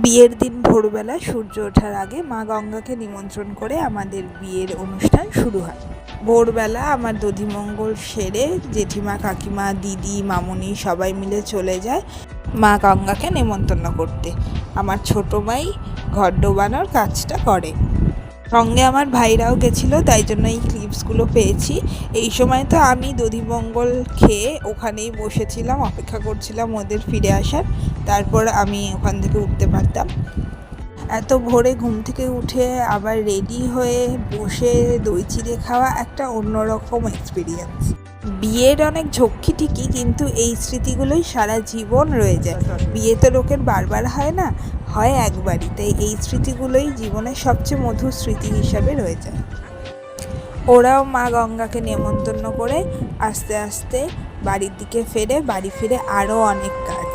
বিয়ের দিন ভোরবেলা সূর্য ওঠার আগে মা গঙ্গাকে নিমন্ত্রণ করে আমাদের বিয়ের অনুষ্ঠান শুরু হয়। ভোরবেলা আমার দধিমঙ্গল সেরে জেঠিমা, কাকিমা, দিদি, মামুনি সবাই মিলে চলে যায় মা গঙ্গাকে নেমন্তন্ন করতে। আমার ছোটো মাই ঘর ডোবানোর কাজটা করে। সঙ্গে আমার ভাইরাও গেছিলো, তাই জন্য এই ক্লিপসগুলো পেয়েছি। এই সময় তো আমি দধিমঙ্গল খেয়ে ওখানেই বসেছিলাম, অপেক্ষা করছিলাম ওদের ফিরে আসার, তারপর আমি ওখান থেকে উঠতে পারতাম। এত ভোরে ঘুম থেকে উঠে আবার রেডি হয়ে বসে দই চিড়ে খাওয়া একটা অন্যরকম এক্সপিরিয়েন্স। বিয়ের অনেক ঝক্কি ঠিকই, কিন্তু এই স্মৃতিগুলোই সারা জীবন রয়ে যায়। বিয়ে তো লোকের বারবার হয় না, হয় একবারই, তাই এই স্মৃতিগুলোই জীবনের সবচেয়ে মধুর স্মৃতি হিসাবে রয়ে যায়। ওরাও মা গঙ্গাকে নেমন্তন্ন করে আস্তে আস্তে বাড়ির দিকে ফেরে। বাড়ি ফিরে আরও অনেক কাজ।